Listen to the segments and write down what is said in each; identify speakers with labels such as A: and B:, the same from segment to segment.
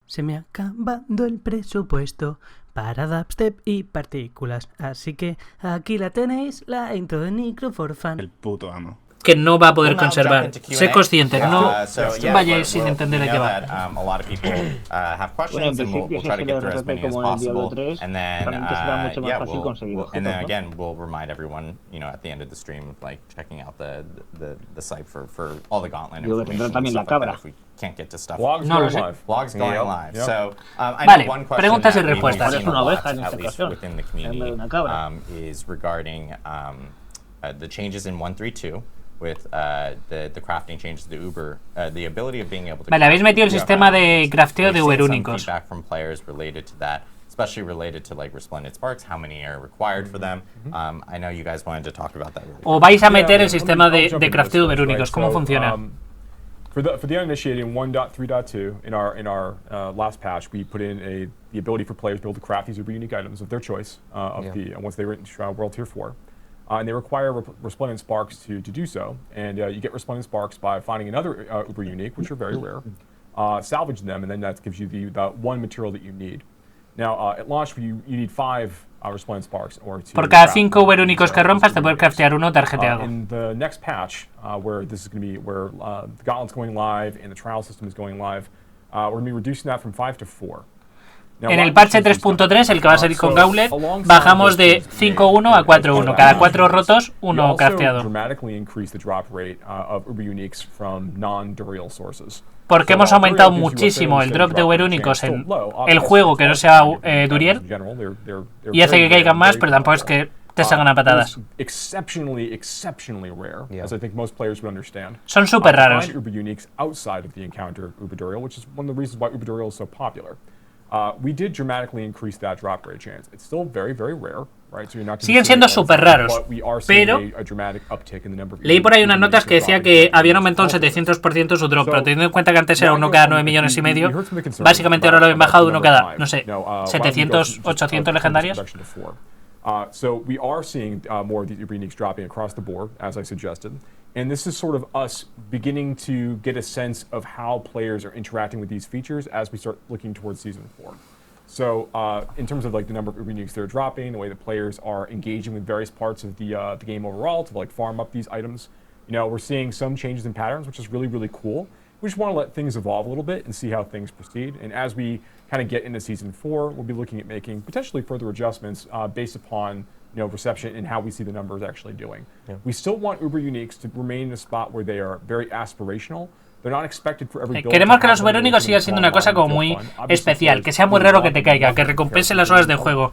A: Se me ha acabado el presupuesto para dubstep y partículas. Así que aquí la tenéis, la intro de Necro for Fun.
B: El puto amo.
A: Que no va a poder conservar. Sé consciente, no vayáis sin entender de qué va.
C: Bueno, en principio si es que lo repete como en el Diablo 3, realmente será mucho más fácil conseguir objetos, ¿no?
D: Again, we'll remind everyone, at the end of the stream, like checking out the site for all the gauntlet information.
C: También la cabra.
D: If we can't get to stuff.
A: No lo sé.
D: Vlogs going live. So, I
A: Vale,
D: know one question
A: preguntas y
D: that we've
A: respuestas.
D: seen
C: Es una
D: a lot,
C: oveja en
D: at
C: esta
D: least
C: ocasión,
D: within the
C: en vez de
D: community,
C: una cabra.
D: is regarding the changes in 1.3.2 with the crafting changes to Uber, the ability of being able to.
A: Vale, habéis metido el sistema de crafteo de Uber únicos.
D: Feedback from players related to that, especially related to like resplendent sparks, how many are required for them. I know you guys wanted to talk about that. Really
A: O vais a meter el sistema de crafteo de Uber únicos. ¿Cómo funciona?
E: For the uninitiated in 1.3.2, in our last patch, we put in the ability for players to be able to craft these Uber unique items of their choice once they reach World Tier 4. And they require resplendent sparks to do so. And you get resplendent sparks by finding another Uber unique, which are very rare, salvage them, and then that gives you the one material that you need. Now, at launch, you need 5 resplendent sparks.
A: Por cada 5 Uber únicos que rompas, te puedes craftear uno tarjeteado.
E: In the next patch, where this is going to be, where the Gauntlet's going live and the trial system is going live, we're going to be reducing that from 5 to 4.
A: En el parche 3.3, el que va a salir con Gauntlet, bajamos de 5.1 a 4.1. Cada 4 rotos, uno crafteado. Porque hemos aumentado muchísimo el drop de Uber únicos en el juego que no sea Duriel, y hace que caigan más, pero tampoco es que te salgan a patadas. Son súper raros.
E: We did dramatically increase that drop rate chance. It's still very, very rare, right? So you're not
A: Siguen siendo súper raros, pero leí por ahí unas notas que decía que habían aumentado un 700% su drop, pero teniendo en cuenta que antes era uno cada 9 millones y medio, básicamente ahora lo habían bajado uno cada, no sé, 700, 800 legendarios.
E: So we are seeing more of these Uber uniques dropping across the board, as I suggested. And this is sort of us beginning to get a sense of how players are interacting with these features as we start looking towards Season 4. So in terms of like the number of Uber uniques that are dropping, the way that players are engaging with various parts of the game overall to like farm up these items, we're seeing some changes in patterns, which is really, really cool. We just want to let things evolve a little bit and see how things proceed. And as we kind of get into Season 4, we'll be looking at making potentially further adjustments based upon reception and how we see the numbers actually doing. Yeah. We still want Uber uniques to remain in a spot where they are very aspirational. They're not expected for every build.
A: Queremos que los Uber únicos sigan siendo una cosa como muy especial, que sea muy raro que te caiga, que recompense las horas de juego.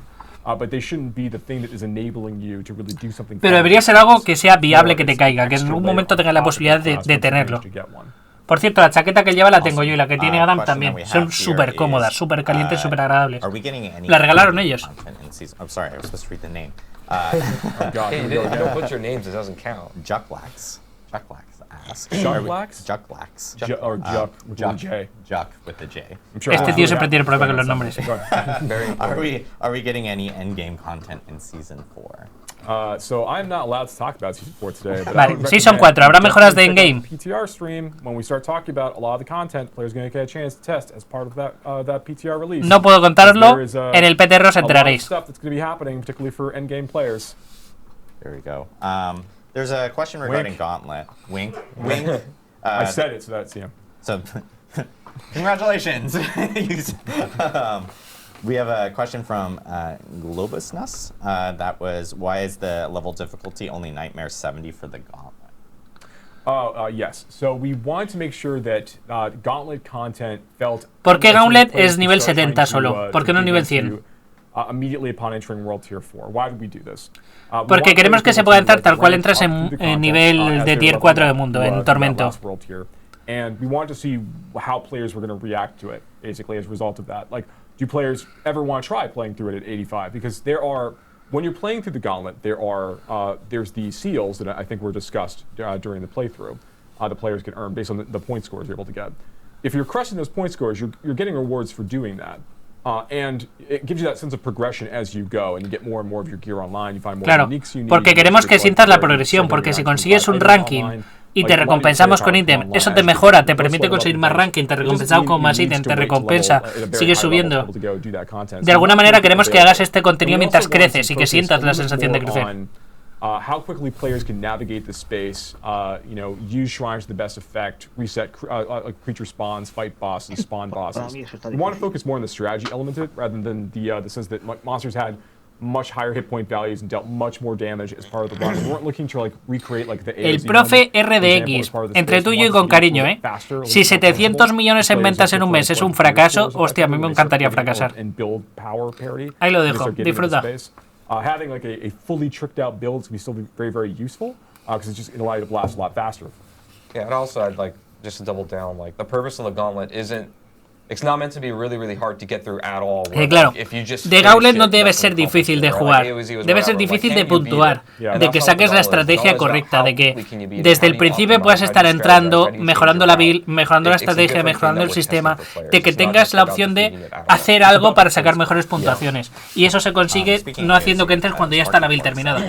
A: Pero debería ser algo que sea viable que te caiga, que en algún momento tenga la posibilidad de tenerlo. Por cierto, la chaqueta que lleva la tengo yo y la que tiene Adam también. Son súper cómodas, súper calientes, súper agradables. La regalaron ellos.
F: Don't put your names, it doesn't count.
D: Jucklax asks.
E: Jucklax? Or Juck with a J.
D: Juck with a J.
A: Este tío siempre tiene problema con los nombres.
D: Are we getting any endgame content in Season 4?
E: So I'm not allowed to talk about Season 4 today. But
A: vale, Season 4, ¿habrá mejoras de endgame?
E: PTR stream, when we start talking about a lot of the content, players are going to get a chance to test as part of that PTR release.
A: No puedo contarlo, en el PTR os enteraréis.
E: Stuff that's going to be happening, particularly for endgame players.
D: There we go. There's a question regarding Gauntlet. Wink.
E: I said it, so that's
D: So, congratulations. We have a question from Globusnus. That was, why is the level difficulty only Nightmare 70 for the Gauntlet?
E: Yes. So we wanted to make sure that Gauntlet content felt.
A: ¿Por qué Gauntlet es nivel 70 solo? ¿Por qué no nivel 100?
E: Immediately upon entering World Tier 4. Why did we do this?
A: Porque queremos que se pueda entrar tal cual entras en nivel de Tier 4 de mundo, en Tormento.
E: And we wanted to see how players were going to react to it, basically, as a result of that. Like, do players ever want to try playing through it at 85? Because when you're playing through the Gauntlet, there's the seals that I think were discussed during the playthrough. The players can earn based on the point scores you're able to get. If you're crushing those point scores, you're getting rewards for doing that. And it gives you that sense of progression as you go, and you get more and more of your gear online. You find more
A: Claro,
E: uniques you need.
A: porque queremos que sientas la progresión, porque si consigues un ranking y te recompensamos con ítem, eso te mejora, te permite conseguir más ranking, te recompensamos con más ítem, te recompensa, sigues subiendo. De alguna manera queremos que hagas este contenido mientras creces y que sientas la sensación de crecer.
E: How quickly players can navigate the space, use shrines to the best effect, reset creature spawns, fight bosses, spawn bosses. We want to focus more on the strategy element of it rather than the sense that monsters had much higher hit point values and dealt much more damage as part of the run. We weren't looking to recreate the
A: El profe RDX, entre tú y yo y con cariño, ¿eh? Si 700 millones en ventas en un mes es un fracaso, hostia, a mí me encantaría fracasar. Ahí lo dejo, disfruta.
E: Having a fully tricked out build is going to still be very, very useful because it's just going to allow you to blast a lot faster.
F: Yeah, and also I'd just to double down, the purpose of the gauntlet isn't. It's not meant to be really, really hard to get through at all.
A: Claro, The Gauntlet no debe ser difícil de jugar, debe ser difícil de puntuar, de que saques la estrategia correcta, de que desde el principio puedas estar entrando, mejorando la build, mejorando la estrategia, mejorando el sistema, de que tengas la opción de hacer algo para sacar mejores puntuaciones. Y eso se consigue no haciendo que entres cuando ya está la build terminada.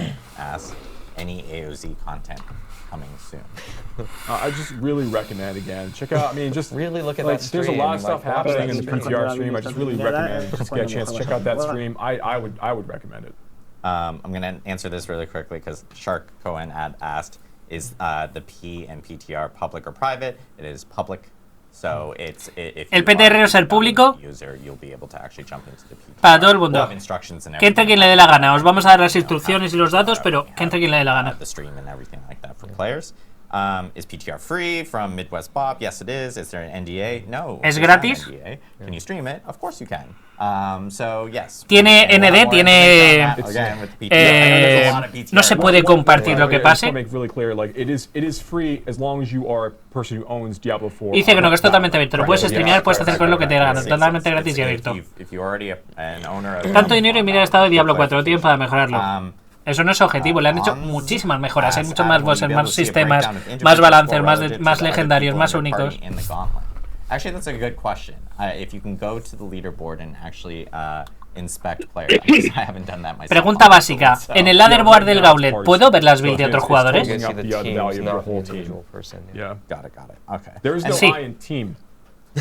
E: I just really recommend, again, check out, just
F: really look at that stream.
E: There's a lot of stuff happening in the PTR stream. I just really recommend, just get a chance to check out that stream. I would recommend it.
D: I'm going to answer this really quickly because Shark Cohen asked, is the P and PTR public or private? It is public. So if
A: el PTR es el público para todo el mundo. Que entre quien le dé la gana. Os vamos a dar las instrucciones y los datos, pero que entre quien le dé la gana.
D: Is PTR free from Midwest Bob? Yes, it is. Is there an NDA? No.
A: ¿Es gratis?
D: Can you stream it? Of course you can. So yes.
A: Tiene ND, tiene. No se puede compartir lo que pase. Dice que no, que es totalmente abierto. Lo puedes streamear, puedes hacer con lo que te haga. Totalmente gratis y abierto. Tanto dinero y mira el estado de Diablo 4. No tienen para mejorarlo. Eso no es objetivo, le han hecho muchísimas mejoras. Hay muchos más bosses, más sistemas, más balances, más legendarios, más únicos.
D: Actually, that's a good question. If you can go to the leaderboard and actually inspect players. I haven't done that myself.
A: Pregunta básica. En el leaderboard del Gauntlet, ¿puedo ver las builds de otros jugadores?
D: Got it. Okay.
E: There is no I in team.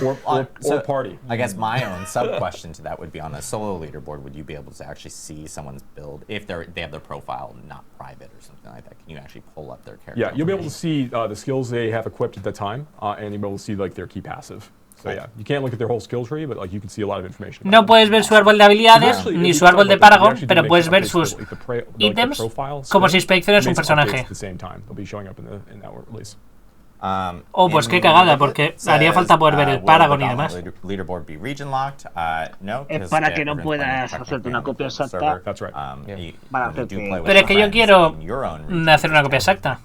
E: Or party.
D: I guess my own sub-question to that would be on a solo leaderboard, would you be able to actually see someone's build if they have their profile not private or something like that? Can you actually pull up their character?
E: Yeah, you'll be able to see the skills they have equipped at the time, and you'll be able to see their key passive. So yeah, you can't look at their whole skill tree, but you can see a lot of information.
A: No puedes ver su árbol de habilidades ni su árbol de Paragon, pero puedes ver sus ítems como si inspeccionas un personaje. Oh, pues qué cagada, porque haría falta poder ver el Paragon y demás.
B: Es para que no puedas hacerte una copia exacta.
A: Pero es que yo quiero hacer una copia exacta.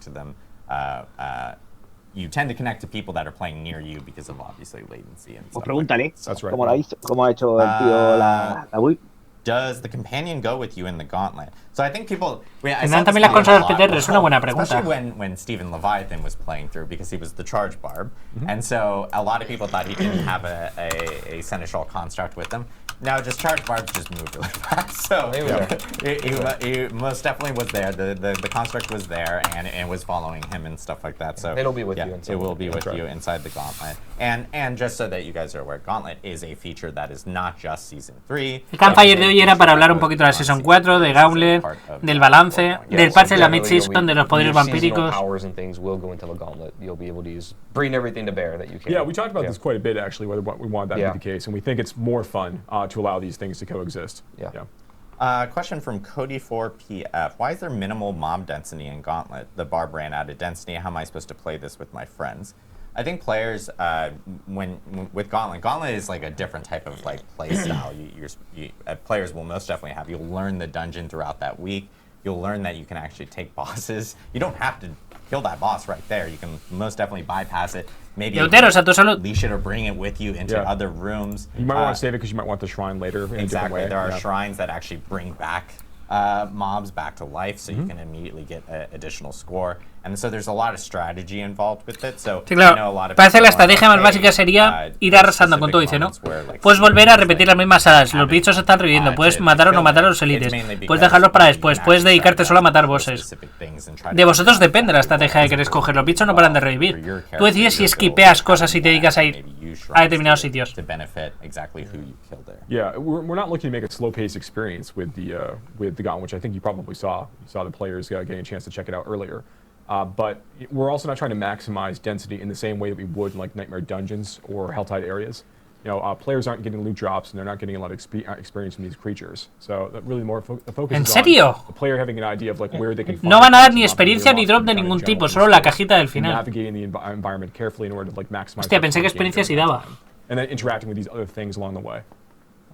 D: You tend to connect to people that are playing near you because of obviously latency and stuff.
B: Pues pregúntale
E: right.
B: cómo ha hecho el tío la build.
D: Does the companion go with you in the gauntlet? So I think people.
A: ¿Tendrán también las consolas PTR? Es una buena pregunta.
D: Especially when Stephen Leviathan was playing through because he was the charge barb, and so a lot of people thought he didn't have a seneschal construct with him. No, just charge barbs just moved really fast. So he most definitely was there. The construct was there and was following him and stuff like that. So
F: it'll be with you.
D: It will be with you inside the gauntlet. And just so that you guys are aware, gauntlet is a feature that is not just season 3.
A: El CampFire de hoy era para hablar un poquito de la season 4, de Gauntlet, del balance, del parche de la mid-season, de los poderes vampíricos.
E: Yeah, we talked about this quite a bit actually, whether we want that to be the case, and we think it's more fun to allow these things to coexist.
D: Question from Cody4PF. Why is there minimal mob density in Gauntlet? The barb ran out of density. How am I supposed to play this with my friends? I think players, with Gauntlet is like a different type of play style. Players will most definitely have. You'll learn the dungeon throughout that week. You'll learn that you can actually take bosses. You don't have to kill that boss right there. You can most definitely bypass it. Maybe leash it or bring it with you into other rooms.
E: You might want to save it because you might want the shrine later.
D: Exactly. There are shrines that actually bring back mobs back to life, so you can immediately get additional score. And so there's a lot of strategy involved with it. So
A: sí, claro. Parece que la estrategia más básica sería ir arrasando con todo, dice, ¿no? Puedes volver a repetir las mismas salas, los bichos están reviviendo, puedes matar o no matar a los élites, puedes dejarlos para después, puedes dedicarte solo a matar bosses. De vosotros depende la estrategia que queréis coger, los bichos no paran de revivir. Tú decides si esquipeas cosas y te dedicas a ir a determinados sitios.
E: Yeah, we're not looking to make a slow-paced experience with the Gauntlet, which I think you probably saw. You saw the players getting a chance to check it out earlier. But we're also not trying to maximize density in the same way that we would in like Nightmare Dungeons or Helltide areas. You know, players aren't getting loot drops and they're not getting a lot of experience from these creatures. So that really more the focus
A: ¿En
E: is
A: serio?
E: on the player having an idea of like where they can find.
A: No van a dar ni experiencia ni drop de ningún tipo, solo la cajita del final.
E: Navigating the environment carefully in order to like maximize.
A: Hostia, pensé que experiencia sí daba.
E: And then interacting with these other things along the way.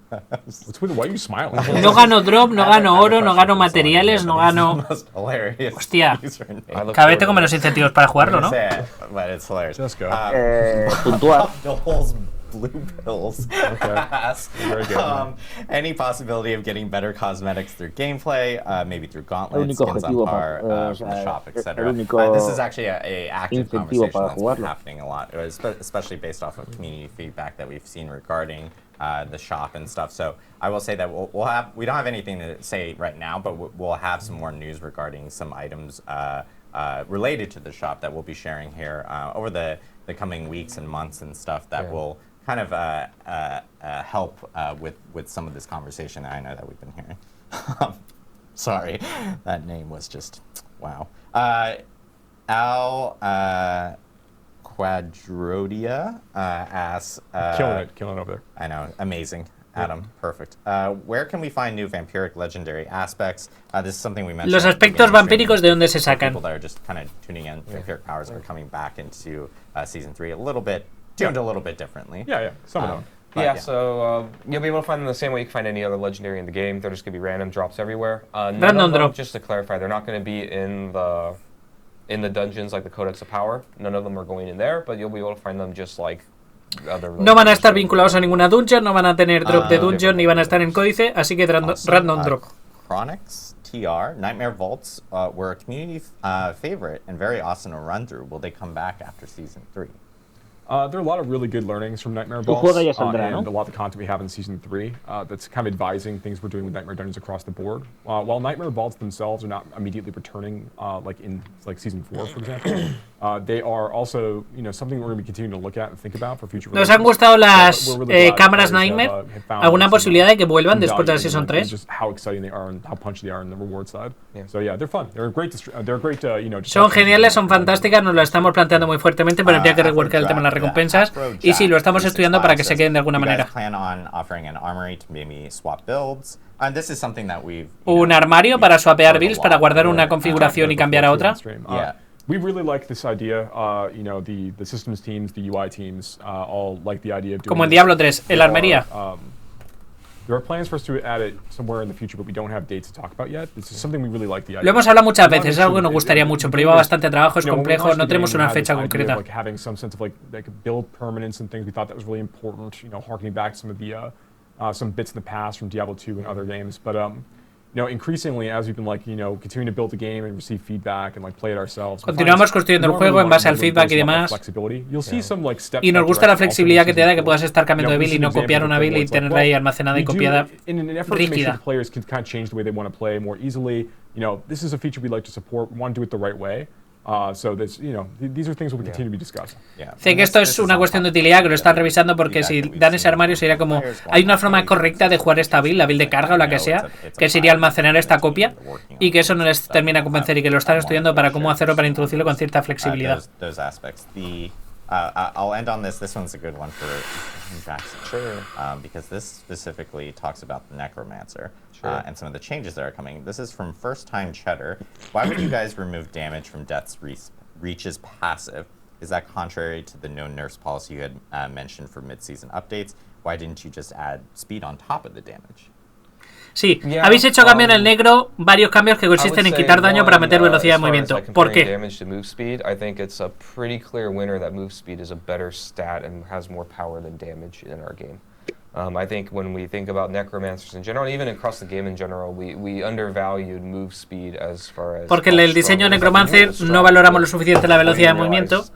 E: Why are you smiling?
A: No gano drop, no gano oro, no gano materiales, no gano... Hostia, cada vez tengo menos incentivos para jugarlo, ¿no?
E: Just go.
B: Puntual.
D: Blue pills. Any possibility of getting better cosmetics through gameplay, maybe through gauntlets, skins on par from the shop, etc. This is actually a active conversation that's happening a lot, especially based off of community feedback that we've seen regarding the shop and stuff. So I will say that we don't have anything to say right now, but we'll have some more news regarding some items related to the shop that we'll be sharing here over the coming weeks and months and stuff that will kind of help with some of this conversation I know that we've been hearing. Sorry, that name was just wow. Al Quadrodia asks...
E: killing it over there.
D: I know, amazing. Adam, perfect. Where can we find new vampiric legendary aspects? This is something we mentioned.
A: Los aspectos vampíricos, ¿de dónde se sacan?
D: People that are just kind of tuning in, vampiric powers are coming back into season 3 a little bit, tuned a little bit differently.
E: Yeah, some of them.
F: So you'll be able to find them the same way you can find any other legendary in the game. They're just going to be random drops everywhere.
A: Random drop.
F: Just to clarify, they're not going to be in the dungeons like the Codex of Power. None of them are going in there, but you'll be able to find them just like other.
A: No van a estar vinculados a ninguna dungeon, no van a tener drop de dungeon, ni van a estar en códice, así que random drop.
D: Chronix TR, Nightmare Vaults were a community favorite and very awesome to run through. Will they come back after season 3?
E: There are a lot of really good learnings from Nightmare Vaults and a lot of the content we have in Season 3 that's kind of advising things we're doing with Nightmare Dungeons across the board. While Nightmare Vaults themselves are not immediately returning like in Season 4, for example, they are also something we're going to be continuing to look at and think about for future.
A: ¿Nos han gustado las cámaras Nightmare? ¿Alguna posibilidad de que vuelvan después de la Season 3?
E: Just how exciting they are and how punchy they are on the reward side. So yeah, they're fun. They're great.
A: Son geniales, son fantásticas, nos lo estamos planteando muy fuertemente, pero habría que reworkar el tema de las recompensas y sí, lo estamos estudiando para que se queden de alguna manera. Un armario para swapear builds, para guardar una configuración y cambiar a otra.
E: We really like this idea. The systems teams, the UI teams, all like the idea of doing.
A: Como en Diablo 3, el armería.
E: There are plans for us to add it somewhere in the future, but we don't have dates to talk about yet. This is something we really like the idea.
A: Lo hemos hablado muchas veces, es algo que nos gustaría mucho, pero lleva bastante trabajo, es complejo, no tenemos una fecha concreta.
E: Having some sense of like build permanence and things, we thought that was really important. Harkening back to some of the some bits in the past from Diablo 2 and other games, but increasingly as we've been continuing to build the game and receive feedback and play it ourselves.
A: Continuamos construyendo el juego en base al feedback y demás. Y nos gusta la flexibilidad que te da que puedas estar cambiando de build y no copiar una build y tenerla ahí almacenada y copiada rígida.
E: Players can kind of change the way they want to play more easily. This is a feature we'd like to support. We want to do it the right way. So this, these are things we'll continue to be discussing.
A: Sé que esto es una cuestión de utilidad, que lo están revisando porque si dan ese armario sería como hay una forma correcta de jugar esta build, la build de carga o la que sea, que sería almacenar esta copia y que eso no les termina a convencer y que lo están estudiando para cómo hacerlo para introducirlo con cierta flexibilidad.
D: I'll end on this. This one's a good one for Jackson. Sure. Because this specifically talks about the Necromancer and some of the changes that are coming. This is from First Time Cheddar. Why would you guys remove damage from Death's Reach's passive? Is that contrary to the no nerfs policy you had mentioned for mid-season updates? Why didn't you just add speed on top of the damage?
A: Sí, habéis hecho cambio en el negro, varios cambios que consisten en quitar daño para meter velocidad de movimiento. ¿Por qué?
F: I think it's a pretty clear winner that move speed is a better stat and has more power than damage in our game. I think when we think about Necromancers in general, even across the game in general, we undervalued move speed as far as.
A: Porque en el diseño de Necromancer no valoramos lo suficiente la velocidad de movimiento.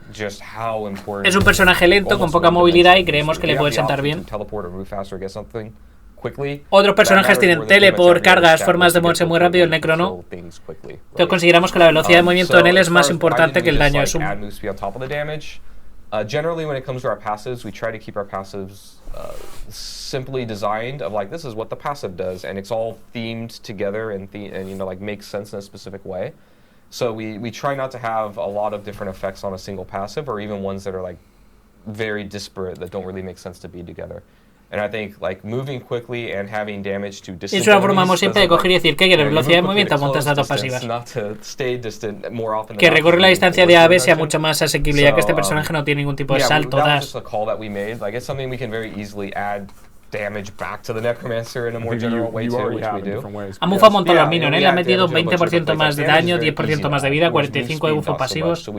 A: Es un personaje lento con poca movilidad y creemos que le puede sentar bien. Otros personajes tienen teleport, cargas, formas de moverse muy rápido, el Necro no. Entonces consideramos que la velocidad de movimiento en él es más importante que el daño de sumo.
F: Generally, when it comes to our passives, we try to keep our passives simply designed of like, this is what the passive does, and it's all themed together and you know, like makes sense in a specific way. So we try not to have a lot of different effects on a single passive, or even ones that are like very disparate that don't really make sense to be together. And I think like moving quickly and having damage to distant
A: enemies. Es una forma siempre de coger y decir que quiere velocidad de movimiento, montas datos pasivas. Que recorre la distancia de AB sea mucho más asequible, ya que este personaje no tiene ningún tipo de salto, dash.
F: Damage back to the Necromancer in a more general way too, which we do.
A: Ha bufado un montón los minions, le ha metido 20% más de daño, 10% más de vida, 45 de bufos pasivos.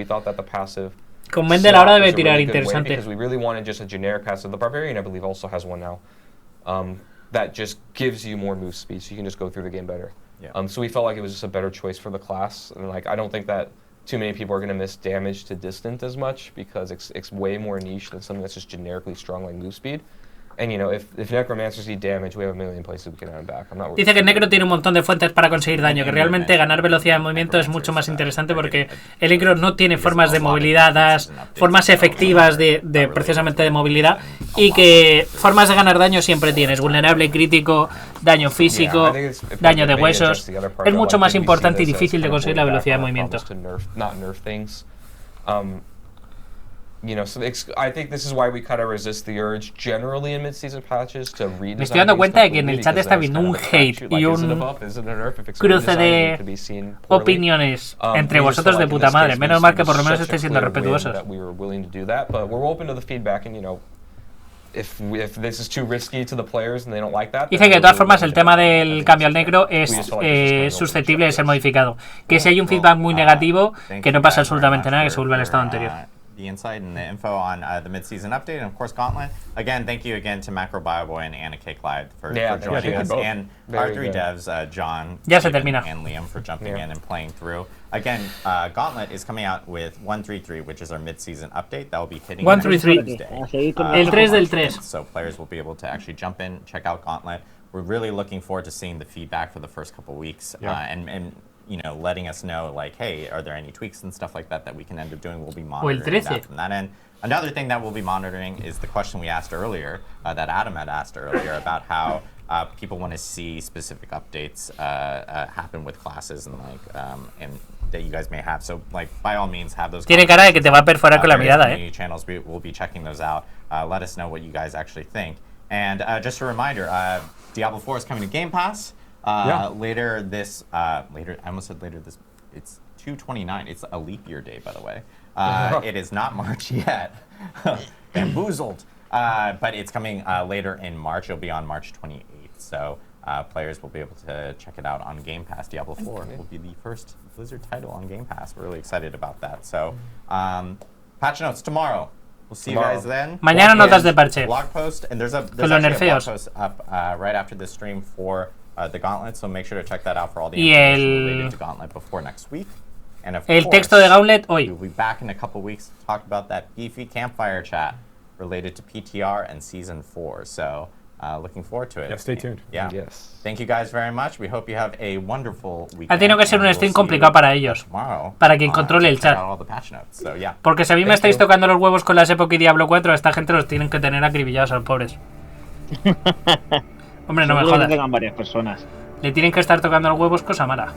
A: Con Mendel ahora debe tirar interesante.
F: We really wanted just a generic passive. The Barbarian, I believe, also has one now. That just gives you more move speed, so you can just go through the game better. So we felt like it was just a better choice for the class, and like I don't think that too many people are going to miss damage to distant as much because it's way more niche than something that's just generically strong like move speed. And you know, if Necromancers need damage, we have a million places we can earn back.
A: Dice que el Necro tiene un montón de fuentes para conseguir daño, que realmente ganar velocidad de movimiento es mucho más interesante porque el Necro no tiene formas de movilidad, formas efectivas de precisamente de movilidad, y que formas de ganar daño siempre tienes, vulnerable, crítico, daño físico, daño de huesos. Es mucho más importante y difícil de conseguir la velocidad de movimiento.
F: You know, so I think this is why we kind of resist the urge generally in mid-season patches to redesign.
A: Me estoy dando cuenta de que en el chat está viendo un hate y un cruce de opiniones entre vosotros de puta madre. Menos mal que por lo menos estáis siendo respetuosos. Dice que de todas formas el tema del cambio al negro es susceptible de ser modificado. Que si hay un feedback muy negativo, que no pasa absolutamente nada, que se vuelve al estado anterior.
D: The insight and the info on the mid-season update, and of course Gauntlet. Again, thank you again to Macro Bioboy and Anna K. Clyde for joining us, and our three devs, John, and Liam, for jumping in and playing through. Again, Gauntlet is coming out with 133, which is our mid-season update. That will be hitting
A: 133. El 3 del 3.
D: So players will be able to actually jump in, check out Gauntlet. We're really looking forward to seeing the feedback for the first couple weeks, and you know, letting us know, like, hey, are there any tweaks and stuff like that that we can end up doing? We'll be monitoring that from that end. Another thing that we'll be monitoring is the question we asked earlier, that Adam had asked earlier, about how people want to see specific updates happen with classes and like and that you guys may have. So, like, by all means, have those.
A: Tiene cara de que te va a perforar con la mirada,
D: channels. We'll be checking those out. Let us know what you guys actually think. And just a reminder, Diablo 4 is coming to Game Pass. Later this, I almost said later this, it's 2/29. It's a leap year day, by the way. It is not March yet. Bamboozled. But it's coming later in March. It'll be on March 28th. So players will be able to check it out on Game Pass. Diablo 4 will be the first Blizzard title on Game Pass. We're really excited about that. So patch notes tomorrow. We'll see you guys then.
A: Mañana notas de parche.
D: Blog post, and there's actually a blog post up right after this stream for the Gauntlet, so make sure to check that out for all the information related to Gauntlet before next week. And of course,
A: texto de Gauntlet hoy.
D: We'll be back in a couple weeks to talk about that beefy CampFire chat related to PTR and Season 4. So, looking forward to it.
E: Yeah, stay tuned.
D: Yeah.
F: Yes.
D: Thank you guys very much. We hope you have a wonderful weekend.
A: Ha tenido que ser un stream complicado para ellos. Para quien controle el chat.
D: So, yeah.
A: Porque si a mí me estáis tocando los huevos con las Epoch y Diablo 4, a esta gente los tienen que tener acribillados a los pobres. Hombre, no me jodas.
B: Varias personas.
A: Le tienen que estar tocando los huevos cosa mala.